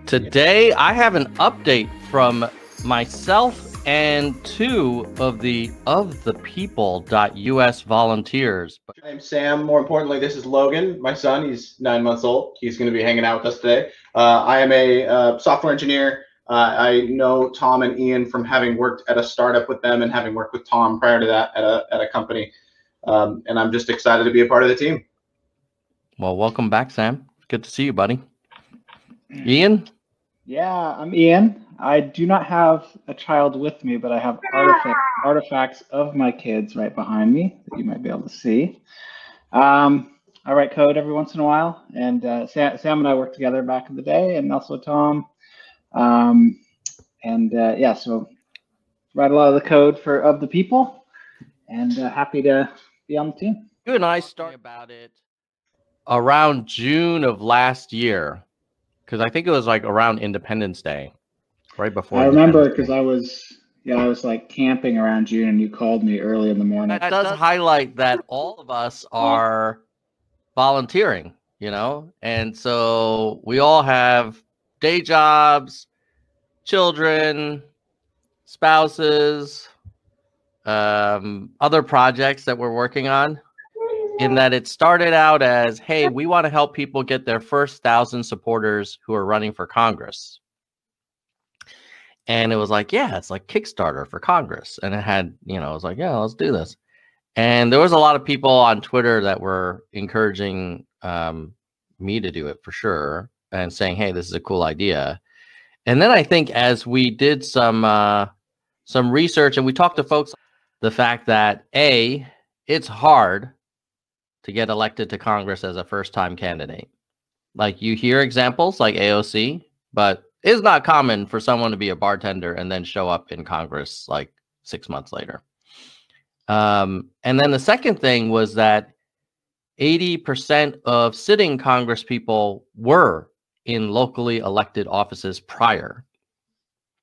Today, I have an update from myself and two of the people.us volunteers. I'm Sam. More importantly, this is Logan, my son. He's 9 months old. He's going to be hanging out with us today. I am a software engineer. I know Tom and Ian from having worked at a startup with them and having worked with Tom prior to that at a company. And I'm just excited to be a part of the team. Well, welcome back, Sam. Good to see you, buddy. Ian? Yeah, I'm Ian. I do not have a child with me, but I have artifacts of my kids right behind me that you might be able to see. I write code every once in a while, and Sam and I worked together back in the day, and also Tom. Yeah, so write a lot of the code of the people, and happy to be on the team. You and I started about it around June of last year, because I think it was like around Independence Day, right before. I remember because I was like camping around June, and you called me early in the morning. That does highlight that all of us are volunteering, you know, and so we all have day jobs, children, spouses, other projects that we're working on. In that it started out as, hey, we want to help people get their first 1,000 supporters who are running for Congress. And it was like, yeah, it's like Kickstarter for Congress. And it had, you know, it was like, yeah, let's do this. And there was a lot of people on Twitter that were encouraging me to do it for sure and saying, hey, this is a cool idea. And then I think as we did some research and we talked to folks, the fact that it's hard to get elected to Congress as a first-time candidate. Like you hear examples like AOC, but it's not common for someone to be a bartender and then show up in Congress like 6 months later. And then the second thing was that 80% of sitting Congress people were in locally elected offices prior.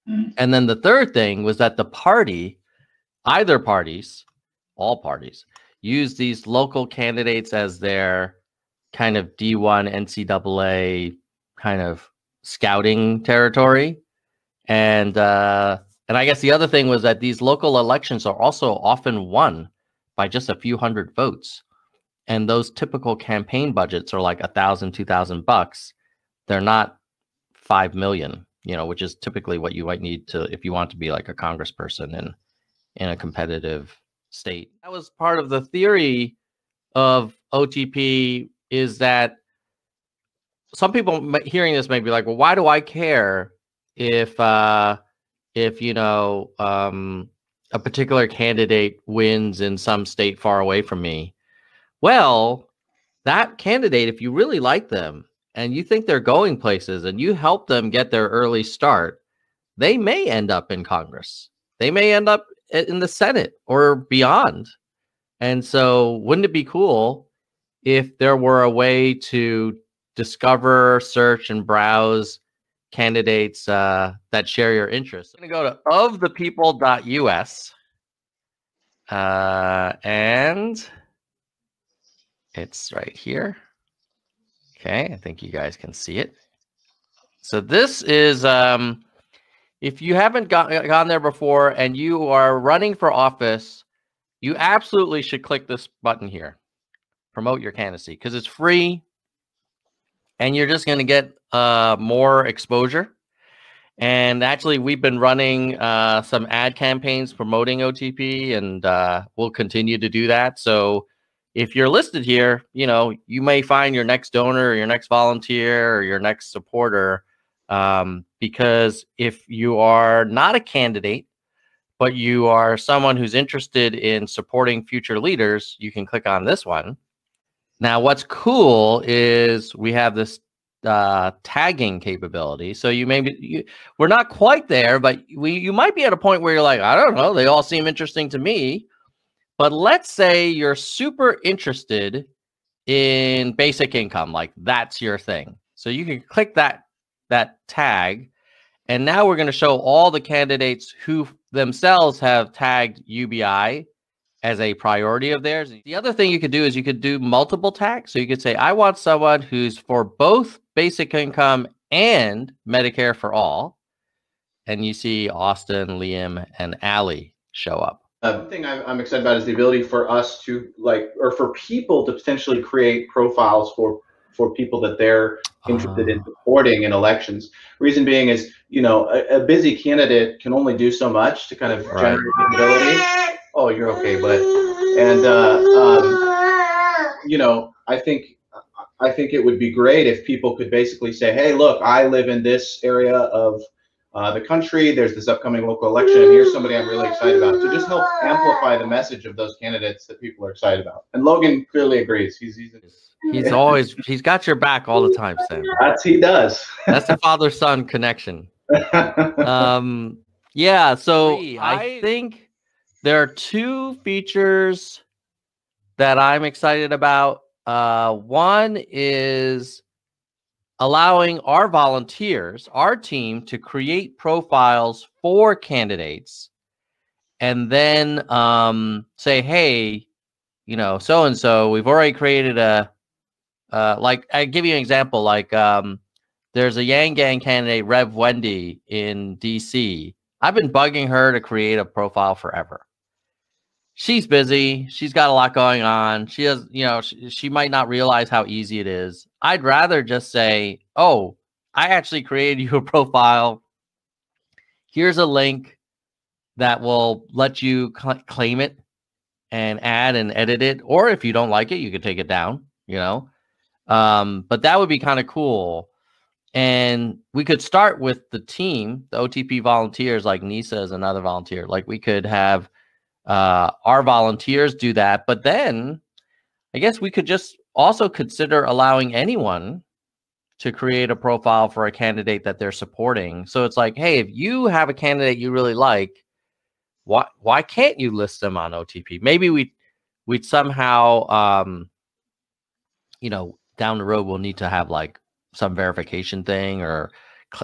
And then the third thing was that the party, all parties, use these local candidates as their kind of D1 NCAA kind of scouting territory. And I guess the other thing was that these local elections are also often won by just a few hundred votes. And those typical campaign budgets are like $1,000, $2,000. They're not 5 million, you know, which is typically what you might need to, if you want to be like a congressperson in a competitive state. That was part of the theory of OTP, is that some people hearing this may be like, well, why do I care if you know, a particular candidate wins in some state far away from me? Well, that candidate, if you really like them and you think they're going places and you help them get their early start, they may end up in Congress. They may end up in the Senate or beyond. And so wouldn't it be cool if there were a way to discover, search, and browse candidates that share your interests? I'm going to go to ofthepeople.us and it's right here. Okay, I think you guys can see it. So this is if you haven't gone there before and you are running for office, you absolutely should click this button here, promote your candidacy, because it's free and you're just going to get more exposure. And actually, we've been running some ad campaigns promoting OTP, and we'll continue to do that. So if you're listed here, you know, you may find your next donor or your next volunteer or your next supporter. Because if you are not a candidate, but you are someone who's interested in supporting future leaders, you can click on this one. Now, what's cool is we have this tagging capability. So we're not quite there, but you might be at a point where you're like, I don't know, they all seem interesting to me. But let's say you're super interested in basic income, like that's your thing. So you can click that tag, and now we're going to show all the candidates who themselves have tagged UBI as a priority of theirs. The other thing you could do is you could do multiple tags. So you could say, I want someone who's for both basic income and Medicare for all. And you see Austin, Liam, and Allie show up. One thing I'm excited about is the ability for us to or for people to potentially create profiles for people that they're interested in supporting in elections. Reason being is, a busy candidate can only do so much to kind of generate visibility. Oh, you're okay, bud. And I think it would be great if people could basically say, hey, look, I live in this area of the country. There's this upcoming local election, and here's somebody I'm really excited about, to just help amplify the message of those candidates that people are excited about. And Logan clearly agrees. He's got your back all the time, Sam. He does. That's a father-son connection. Yeah, so I think there are two features that I'm excited about. One is allowing our volunteers, our team, to create profiles for candidates and then say, hey, so-and-so, we've already created like, I give you an example, like there's a Yang Gang candidate, Rev Wendy in DC. I've been bugging her to create a profile forever. She's busy. She's got a lot going on. She has, she might not realize how easy it is. I'd rather just say, oh, I actually created you a profile. Here's a link that will let you claim it and add and edit it. Or if you don't like it, you can take it down, but that would be kind of cool. And we could start with the team, the OTP volunteers, like Nisa is another volunteer. Like we could have our volunteers do that, but then I guess we could just also consider allowing anyone to create a profile for a candidate that they're supporting. So it's like, hey, if you have a candidate you really like, why can't you list them on OTP? Maybe we'd somehow down the road we'll need to have like some verification thing or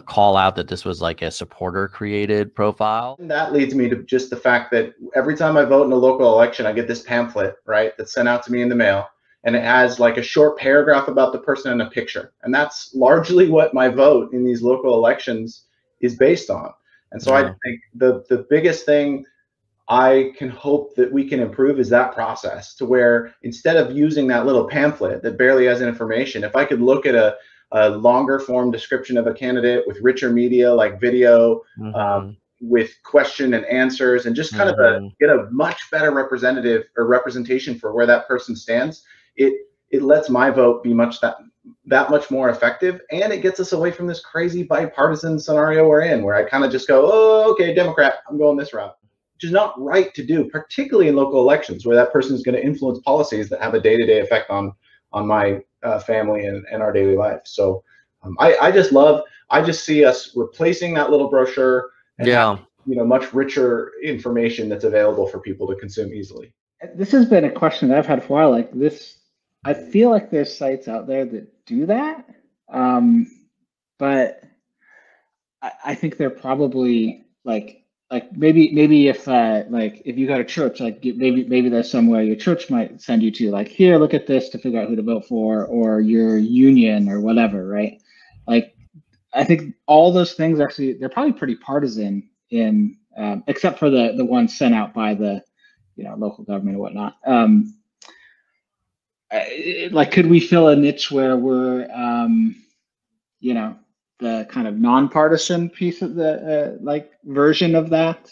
call out that this was like a supporter created profile. And that leads me to just the fact that every time I vote in a local election, I get this pamphlet, right, that's sent out to me in the mail, and it has like a short paragraph about the person and a picture. And that's largely what my vote in these local elections is based on. And so I think the biggest thing I can hope that we can improve is that process, to where instead of using that little pamphlet that barely has information, if I could look at a longer form description of a candidate with richer media like video, with question and answers, and just kind of get a much better representation for where that person stands, it lets my vote be that much more effective, and it gets us away from this crazy bipartisan scenario we're in, where I kind of just go, oh, okay, Democrat, I'm going this route, which is not right to do, particularly in local elections where that person is going to influence policies that have a day-to-day effect on my family and our daily life. So I just see us replacing that little brochure and having, much richer information that's available for people to consume easily. This has been a question that I've had for a while. Like this, I feel like there's sites out there that do that, but I think they're probably like maybe if you go to church, like maybe there's somewhere your church might send you to, like, here, look at this to figure out who to vote for, or your union or whatever, right? Like I think all those things actually, they're probably pretty partisan in except for the ones sent out by the local government and whatnot. Like, could we fill a niche where we're the kind of nonpartisan piece of the version of that?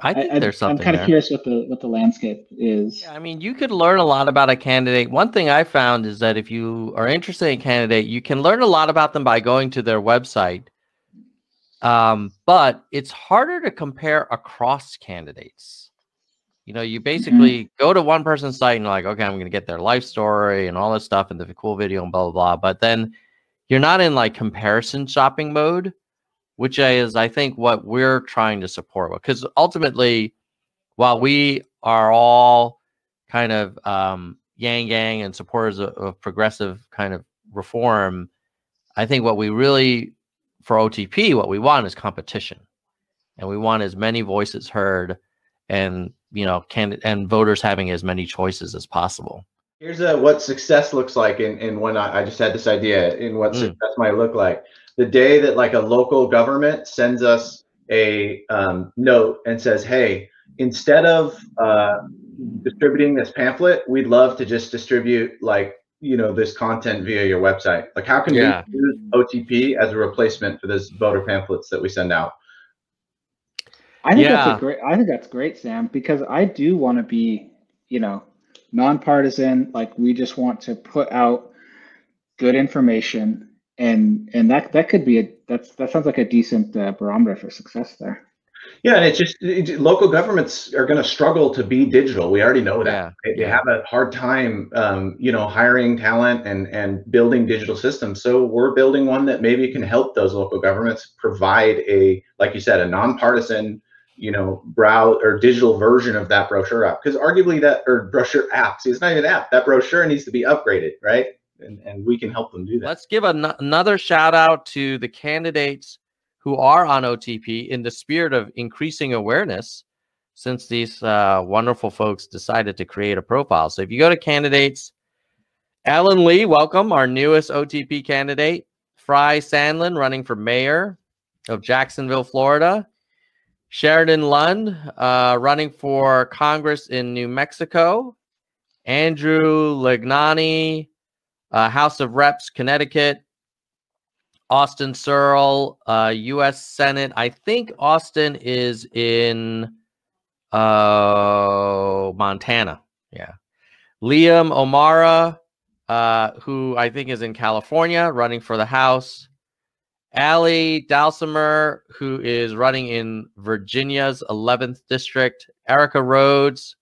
I think there's something. I'm kind of curious what the landscape is. Yeah, I mean, you could learn a lot about a candidate. One thing I found is that if you are interested in a candidate, you can learn a lot about them by going to their website. But it's harder to compare across candidates. You basically go to one person's site and you're like, okay, I'm going to get their life story and all this stuff and the cool video and blah, blah, blah. But then you're not in like comparison shopping mode, which is, I think, what we're trying to support. Because ultimately, while we are all kind of Yang Gang and supporters of progressive kind of reform, I think what we really, for OTP, what we want is competition. And we want as many voices heard and, and voters having as many choices as possible. Here's what success looks like in when I just had this idea in what success might look like. The day that like a local government sends us a note and says, hey, instead of distributing this pamphlet, we'd love to just distribute like, you know, this content via your website. Like how can we use OTP as a replacement for this voter pamphlets that we send out? I think that's great, Sam, because I do want to be, you know, nonpartisan. Like we just want to put out good information, and that could be that sounds like a decent barometer for success there. Yeah, and it's just local governments are going to struggle to be digital. We already know that. They have a hard time, you know, hiring talent and building digital systems. So we're building one that maybe can help those local governments provide a, like you said, a nonpartisan, you know, browse or digital version of that brochure app. Because arguably that, or brochure app, see, it's not even an app. That brochure needs to be upgraded, right? And we can help them do that. Let's give another shout out to the candidates who are on OTP in the spirit of increasing awareness, since these wonderful folks decided to create a profile. So if you go to candidates, Alan Lee, welcome, our newest OTP candidate. Fry Sandlin, running for mayor of Jacksonville, Florida. Sheridan Lund, running for Congress in New Mexico. Andrew Legnani, House of Reps, Connecticut. Austin Searle, U.S. Senate. I think Austin is in Montana. Yeah. Liam O'Mara, who I think is in California, running for the House. Allie Dalsimer, who is running in Virginia's 11th district. Erica Rhodes,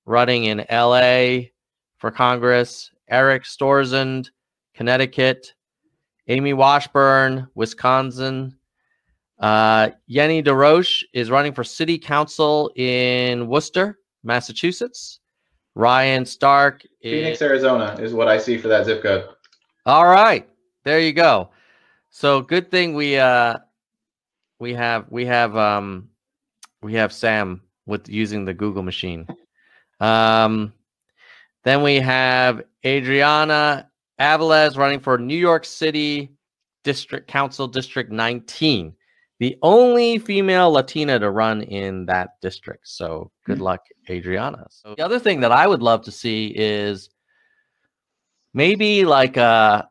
running in L.A. for Congress. Eric Storzand, Connecticut. Amy Washburn, Wisconsin. Yenny DeRoche is running for city council in Worcester, Massachusetts. Ryan Stark Phoenix, Arizona is what I see for that zip code. All right, there you go. So good thing we have Sam with using the Google machine. Then we have Adriana Aviles running for New York City District Council District 19, the only female Latina to run in that district. So good luck, Adriana. So the other thing that I would love to see is maybe like an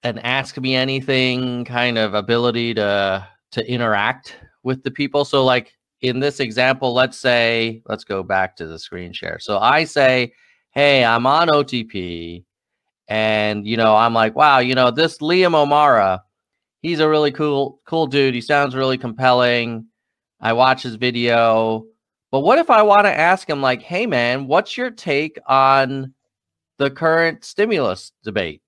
ask me anything kind of ability to interact with the people. So like in this example, let's go back to the screen share. So I say, hey, I'm on OTP. And, you know, I'm like, wow, you know, this Liam O'Mara, he's a really cool dude. He sounds really compelling. I watch his video. But what if I want to ask him like, hey, man, what's your take on the current stimulus debate?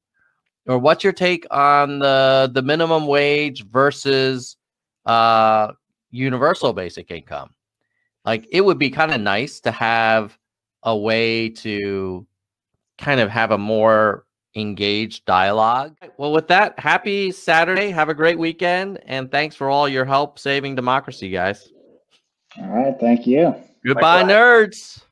Or what's your take on the minimum wage versus universal basic income? Like, it would be kind of nice to have a way to kind of have a more engaged dialogue. Well, with that, happy Saturday. Have a great weekend. And thanks for all your help saving democracy, guys. All right. Thank you. Goodbye, nerds.